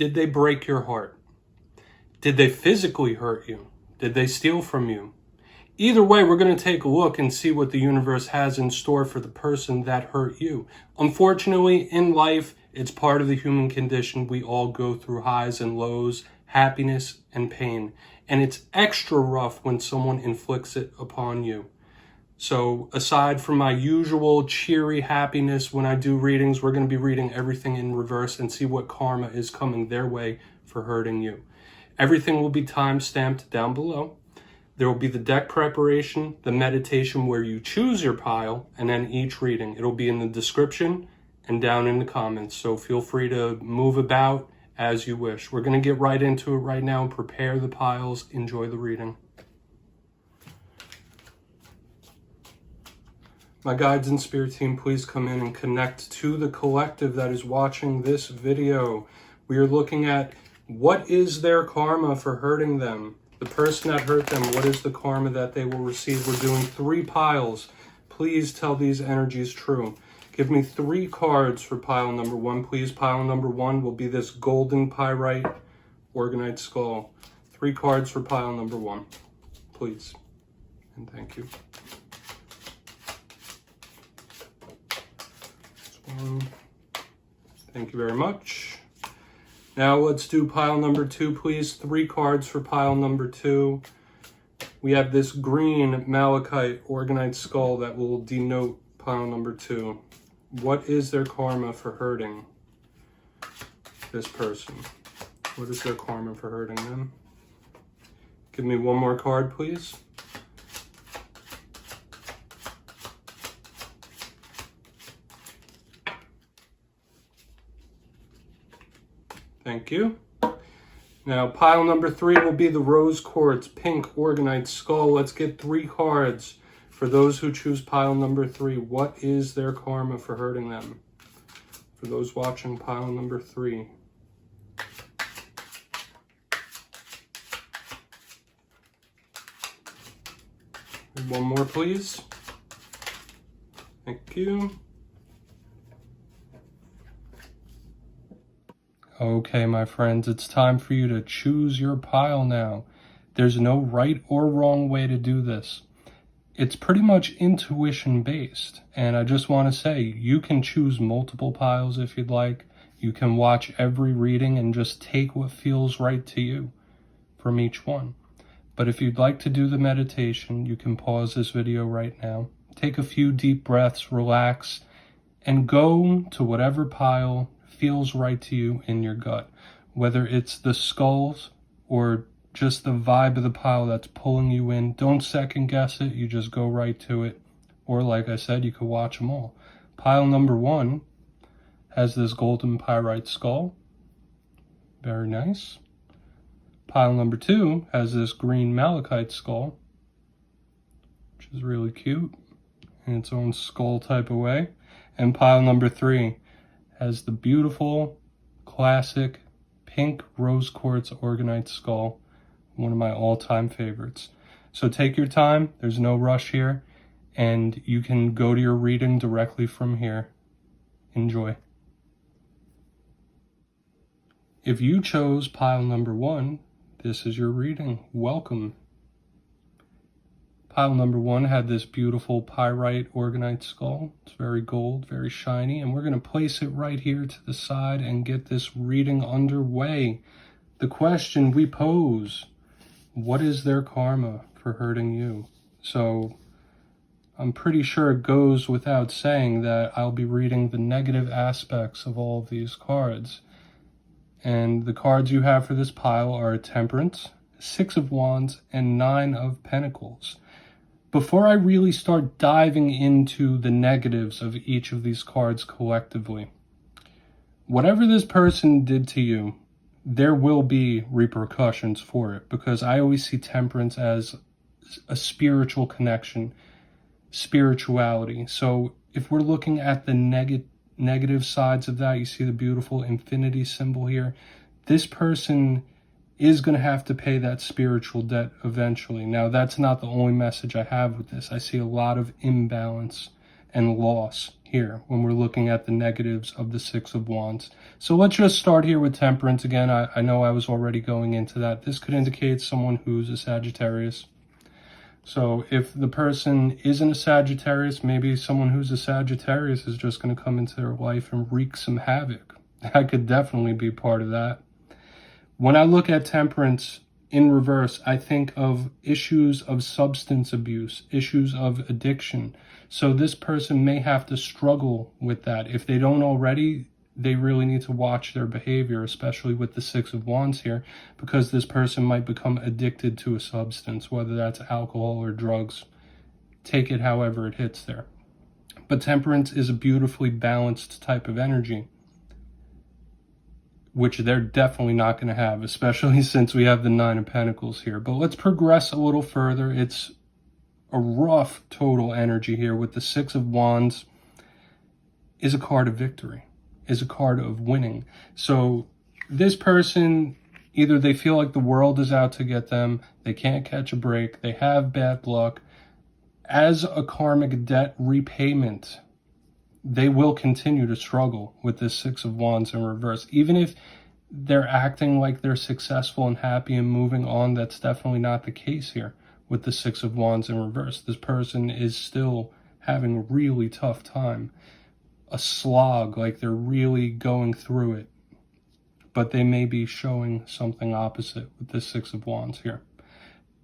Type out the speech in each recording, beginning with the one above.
Did they break your heart? Did they physically hurt you? Did they steal from you? Either way, we're going to take a look and see what the universe has in store for the person that hurt you. Unfortunately, in life, it's part of the human condition. We all go through highs and lows, happiness and pain. And it's extra rough when someone inflicts it upon you. So aside from my usual cheery happiness when I do readings, we're going to be reading everything in reverse and see what karma is coming their way for hurting you. Everything will be time-stamped down below. There will be the deck preparation, the meditation where you choose your pile, and then each reading. It'll be in the description and down in the comments, so feel free to move about as you wish. We're going to get right into it right now and prepare the piles. Enjoy the reading. My guides and spirit team, please come in and connect to the collective that is watching this video. We are looking at what is their karma for hurting them. The person that hurt them, what is the karma that they will receive? We're doing 3 piles. Please tell these energies true. Give me 3 cards for pile number 1, please. Pile number 1 will be this golden pyrite Orgonite skull. 3 cards for pile number 1, please. And thank you. Thank you very much. Now let's do pile number 2, please. 3 cards for pile number 2. We have this green Malachite Orgonite skull that will denote pile number 2. What is their karma for hurting this person? What is their karma for hurting them? Give me 1 more card, please. Thank you. Now, pile number 3 will be the Rose Quartz Pink Orgonite Skull. Let's get 3 cards for those who choose pile number 3. What is their karma for hurting them? For those watching pile number 3. And 1 more, please. Thank you. Okay, my friends, it's time for you to choose your pile now. There's no right or wrong way to do this. It's pretty much intuition based, and I just want to say you can choose multiple piles if you'd like. You can watch every reading and just take what feels right to you from each one. But if you'd like to do the meditation, you can pause this video right now, take a few deep breaths, relax, and go to whatever pile feels right to you in your gut, whether it's the skulls or just the vibe of the pile that's pulling you in. Don't second guess it, you just go right to it. Or like I said, you could watch them all. Pile number 1 has this golden pyrite skull. Very nice. Pile number 2 has this green malachite skull, which is really cute in its own skull type of way. And pile number 3 has the beautiful, classic, pink rose quartz Orgonite skull, one of my all-time favorites. So take your time, there's no rush here, and you can go to your reading directly from here. Enjoy. If you chose pile number 1, this is your reading. Welcome. Pile number 1 had this beautiful pyrite Orgonite skull. It's very gold, very shiny, and we're going to place it right here to the side and get this reading underway. The question we pose, what is their karma for hurting you? So I'm pretty sure it goes without saying that I'll be reading the negative aspects of all of these cards. And the cards you have for this pile are Temperance, 6 of Wands, and 9 of Pentacles. Before I really start diving into the negatives of each of these cards collectively, whatever this person did to you, there will be repercussions for it, because I always see Temperance as a spiritual connection, spirituality. So if we're looking at the negative sides of that, you see the beautiful infinity symbol here. This person is going to have to pay that spiritual debt eventually. Now, that's not the only message I have with this. I see a lot of imbalance and loss here when we're looking at the negatives of the Six of Wands. So let's just start here with Temperance. Again, I know I was already going into that. This could indicate someone who's a Sagittarius. So if the person isn't a Sagittarius, maybe someone who's a Sagittarius is just going to come into their life and wreak some havoc. I could definitely be part of that. When I look at Temperance in reverse, I think of issues of substance abuse, issues of addiction. So this person may have to struggle with that. If they don't already, they really need to watch their behavior, especially with the Six of Wands here, because this person might become addicted to a substance, whether that's alcohol or drugs. Take it however it hits there. But Temperance is a beautifully balanced type of energy, which they're definitely not going to have, especially since we have the Nine of Pentacles here. But let's progress a little further. It's a rough total energy here with the Six of Wands is a card of victory, is a card of winning. So this person, either they feel like the world is out to get them, they can't catch a break, they have bad luck. As a karmic debt repayment, they will continue to struggle with this Six of Wands in reverse. Even if they're acting like they're successful and happy and moving on, that's definitely not the case here with the Six of Wands in reverse. This person is still having a really tough time, a slog, like they're really going through it. But they may be showing something opposite with this Six of Wands here.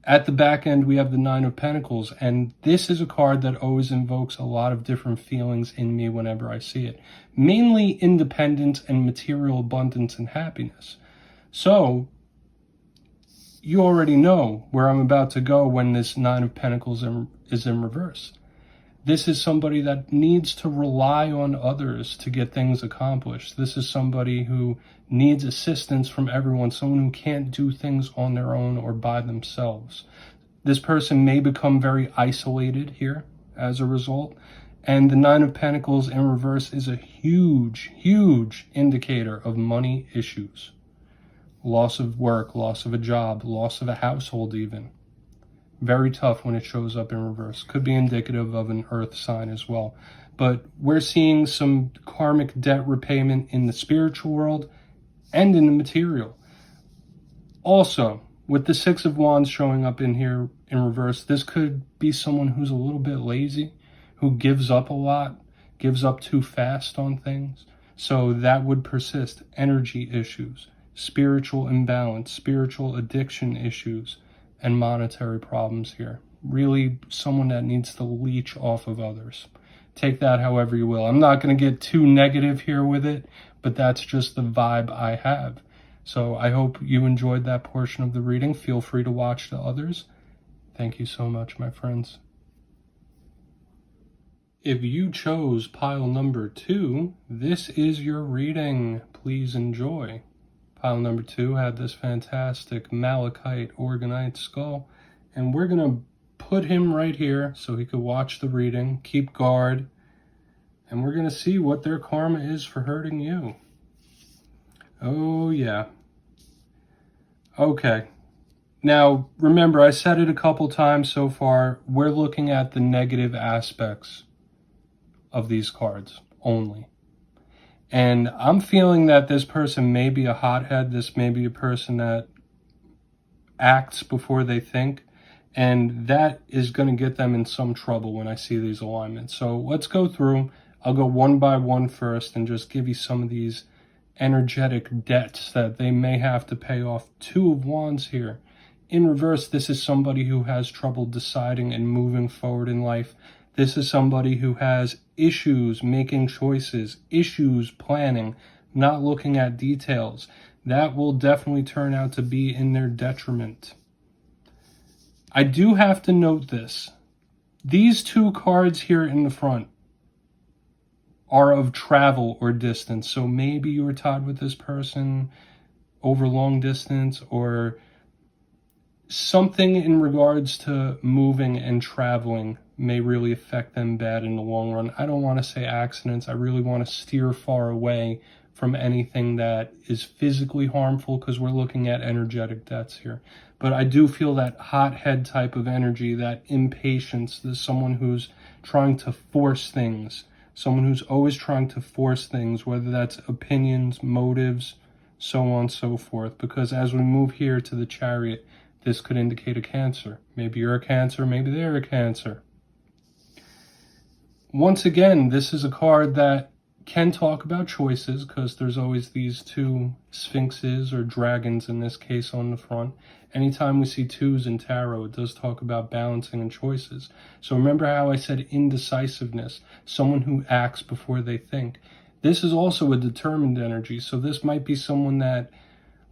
At the back end, we have the Nine of Pentacles, and this is a card that always invokes a lot of different feelings in me whenever I see it. Mainly independence and material abundance and happiness. So, you already know where I'm about to go when this Nine of Pentacles is in reverse. This is somebody that needs to rely on others to get things accomplished. This is somebody who needs assistance from everyone, someone who can't do things on their own or by themselves. This person may become very isolated here as a result. And the Nine of Pentacles in reverse is a huge, huge indicator of money issues. Loss of work, loss of a job, loss of a household even. Very tough when it shows up in reverse. Could be indicative of an earth sign as well. But we're seeing some karmic debt repayment in the spiritual world and in the material. Also, with the Six of Wands showing up in here in reverse, this could be someone who's a little bit lazy, who gives up a lot, gives up too fast on things. So that would persist. Energy issues, spiritual imbalance, spiritual addiction issues, and monetary problems here. Really someone that needs to leech off of others. Take that however you will. I'm not going to get too negative here with it, but that's just the vibe I have. So I hope you enjoyed that portion of the reading. Feel free to watch the others. Thank you so much, my friends. If you chose pile number 2, this is your reading. Please enjoy. Pile number 2 had this fantastic Malachite Orgonite skull, and we're going to put him right here so he could watch the reading, keep guard, and we're going to see what their karma is for hurting you. Oh, yeah. Okay. Now, remember, I said it a couple times so far, we're looking at the negative aspects of these cards only. And I'm feeling that this person may be a hothead. This may be a person that acts before they think. And that is going to get them in some trouble when I see these alignments. So let's go through. I'll go one by one first and just give you some of these energetic debts that they may have to pay off. Two of Wands here. In reverse, this is somebody who has trouble deciding and moving forward in life. This is somebody who has issues making choices, issues planning, not looking at details. That will definitely turn out to be in their detriment. I do have to note this. These two cards here in the front are of travel or distance. So maybe you were tied with this person over long distance, or something in regards to moving and traveling may really affect them bad in the long run. I don't want to say accidents. I really want to steer far away from anything that is physically harmful, because we're looking at energetic debts here. But I do feel that hothead type of energy, that impatience. There's someone who's trying to force things. Someone who's always trying to force things, whether that's opinions, motives, so on and so forth. Because as we move here to the Chariot, this could indicate a Cancer. Maybe you're a Cancer, maybe they're a Cancer. Once again, this is a card that can talk about choices, because there's always these two sphinxes or dragons in this case on the front. Anytime we see twos in tarot, it does talk about balancing and choices. So remember how I said indecisiveness, someone who acts before they think. This is also a determined energy, so this might be someone that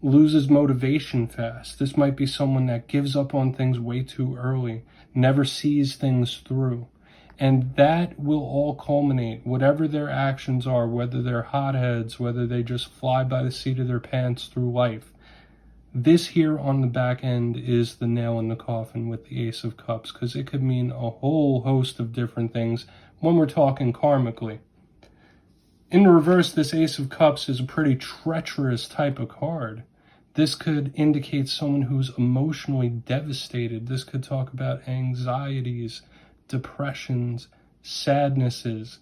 loses motivation fast. This might be someone that gives up on things way too early, never sees things through. And that will all culminate, whatever their actions are, whether they're hotheads, whether they just fly by the seat of their pants through life. This here on the back end is the nail in the coffin with the Ace of Cups, because it could mean a whole host of different things when we're talking karmically. In the reverse, this Ace of Cups is a pretty treacherous type of card. This could indicate someone who's emotionally devastated. This could talk about anxieties, depressions, sadnesses,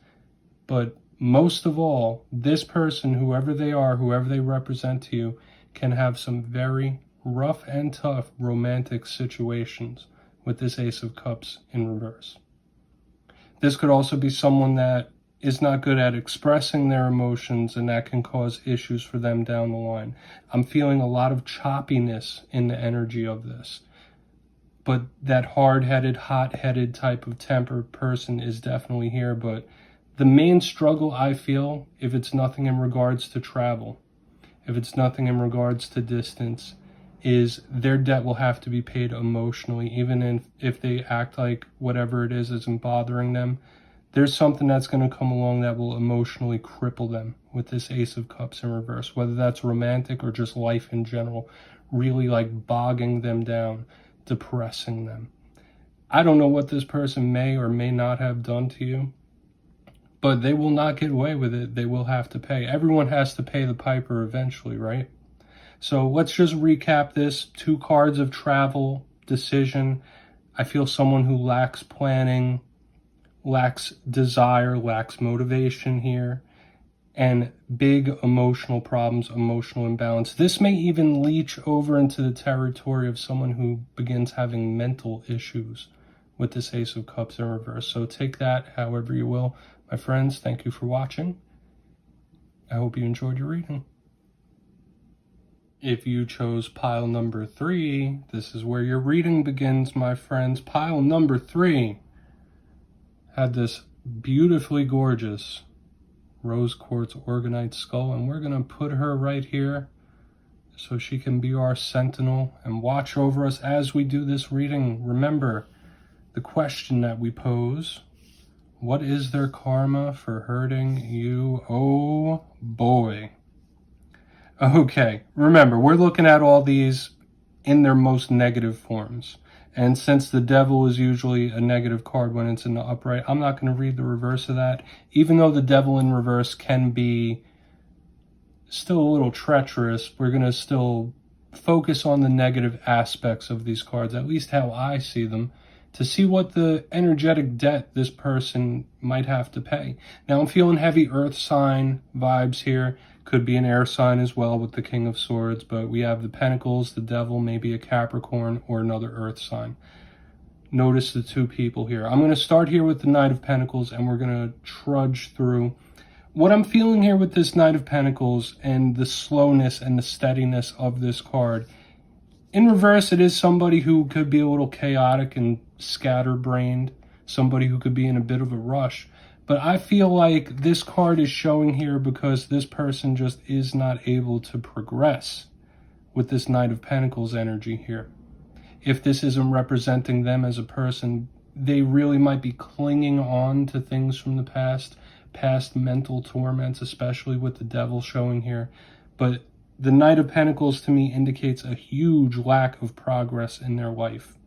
but most of all, this person, whoever they are, whoever they represent to you, can have some very rough and tough romantic situations with this Ace of Cups in reverse. This could also be someone that is not good at expressing their emotions, and that can cause issues for them down the line. I'm feeling a lot of choppiness in the energy of this. But that hard-headed, hot-headed type of tempered person is definitely here. But the main struggle I feel, if it's nothing in regards to travel, if it's nothing in regards to distance, is their debt will have to be paid emotionally. Even if they act like whatever it is isn't bothering them, there's something that's going to come along that will emotionally cripple them with this Ace of Cups in reverse. Whether that's romantic or just life in general, really like bogging them down, depressing them. I don't know what this person may or may not have done to you, but they will not get away with it. They will have to pay. Everyone has to pay the piper eventually, right? So let's just recap this. 2 cards of travel, decision. I feel someone who lacks planning, lacks desire, lacks motivation here, and big emotional problems, emotional imbalance. This may even leach over into the territory of someone who begins having mental issues with this Ace of Cups in reverse. So take that however you will. My friends, thank you for watching. I hope you enjoyed your reading. If you chose pile number 3, this is where your reading begins, my friends. Pile number 3 had this beautifully gorgeous rose quartz Orgonite skull, and we're going to put her right here so she can be our sentinel and watch over us as we do this reading. Remember the question that we pose: what is their karma for hurting you? Oh boy. Okay, remember, we're looking at all these in their most negative forms. And since the devil is usually a negative card when it's in the upright, I'm not going to read the reverse of that. Even though the devil in reverse can be still a little treacherous, we're going to still focus on the negative aspects of these cards, at least how I see them, to see what the energetic debt this person might have to pay. Now, I'm feeling heavy earth sign vibes here. Could be an air sign as well with the King of Swords, but we have the Pentacles, the Devil, maybe a Capricorn or another earth sign. Notice the 2 people here. I'm going to start here with the Knight of Pentacles, and we're going to trudge through. What I'm feeling here with this Knight of Pentacles and the slowness and the steadiness of this card, in reverse, it is somebody who could be a little chaotic and scatterbrained, somebody who could be in a bit of a rush. But I feel like this card is showing here because this person just is not able to progress with this Knight of Pentacles energy here. If this isn't representing them as a person, they really might be clinging on to things from the past mental torments, especially with the Devil showing here. But the Knight of Pentacles to me indicates a huge lack of progress in their life.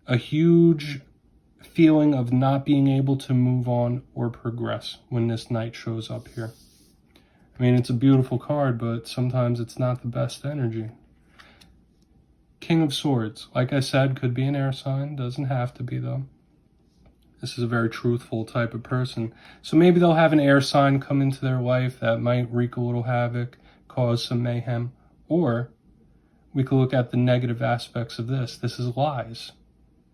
A huge feeling of not being able to move on or progress when this Knight shows up here. I mean, it's a beautiful card, but sometimes it's not the best energy. King of Swords, like I said, could be an air sign. Doesn't have to be, though. This is a very truthful type of person. So maybe they'll have an air sign come into their life that might wreak a little havoc, cause some mayhem. Or we could look at the negative aspects of this. This is lies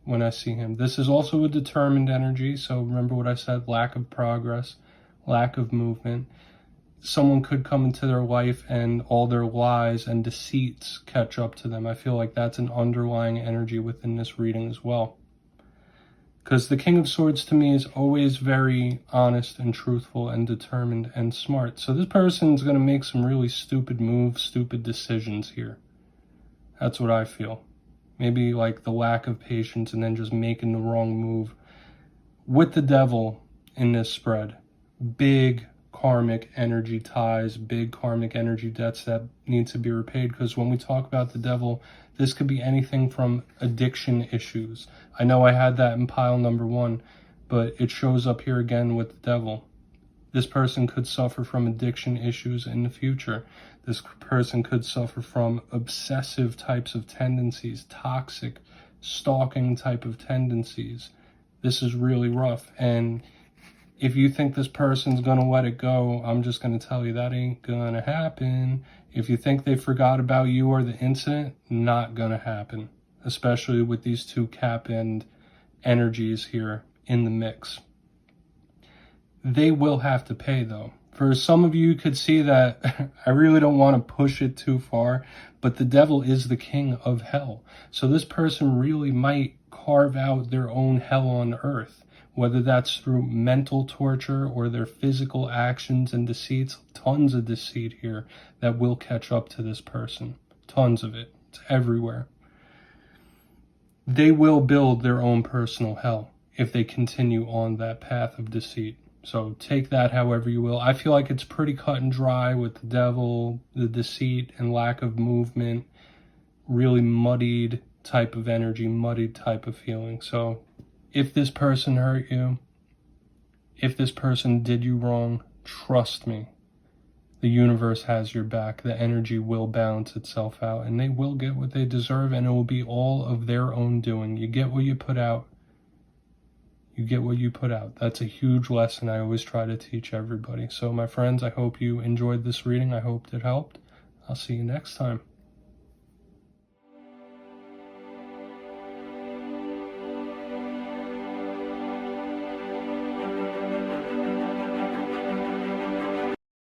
when I see him. This is also a determined energy. So remember what I said, lack of progress, lack of movement. Someone could come into their life and all their lies and deceits catch up to them. I feel like that's an underlying energy within this reading as well. Because the King of Swords to me is always very honest and truthful and determined and smart. So this person's going to make some really stupid moves, stupid decisions here. That's what I feel. Maybe like the lack of patience and then just making the wrong move. With the devil in this spread, big karmic energy ties, big karmic energy debts that need to be repaid. Because when we talk about the devil, this could be anything from addiction issues. I know I had that in pile number 1, but it shows up here again with the devil. This person could suffer from addiction issues in the future. This person could suffer from obsessive types of tendencies, toxic, stalking type of tendencies. This is really rough. And if you think this person's going to let it go, I'm just going to tell you that ain't going to happen. If you think they forgot about you or the incident, not going to happen. Especially with these two cap-end energies here in the mix. They will have to pay, though. For some of you could see that I really don't want to push it too far, but the devil is the king of hell. So this person really might carve out their own hell on earth, whether that's through mental torture or their physical actions and deceits. Tons of deceit here that will catch up to this person. Tons of it. It's everywhere. They will build their own personal hell if they continue on that path of deceit. So take that however you will. I feel like it's pretty cut and dry with the devil, the deceit and lack of movement, really muddied type of energy, muddied type of feeling. So if this person hurt you, if this person did you wrong, trust me, the universe has your back. The energy will balance itself out and they will get what they deserve, and it will be all of their own doing. You get what you put out. You get what you put out. That's a huge lesson I always try to teach everybody. So my friends, I hope you enjoyed this reading. I hope it helped. I'll see you next time.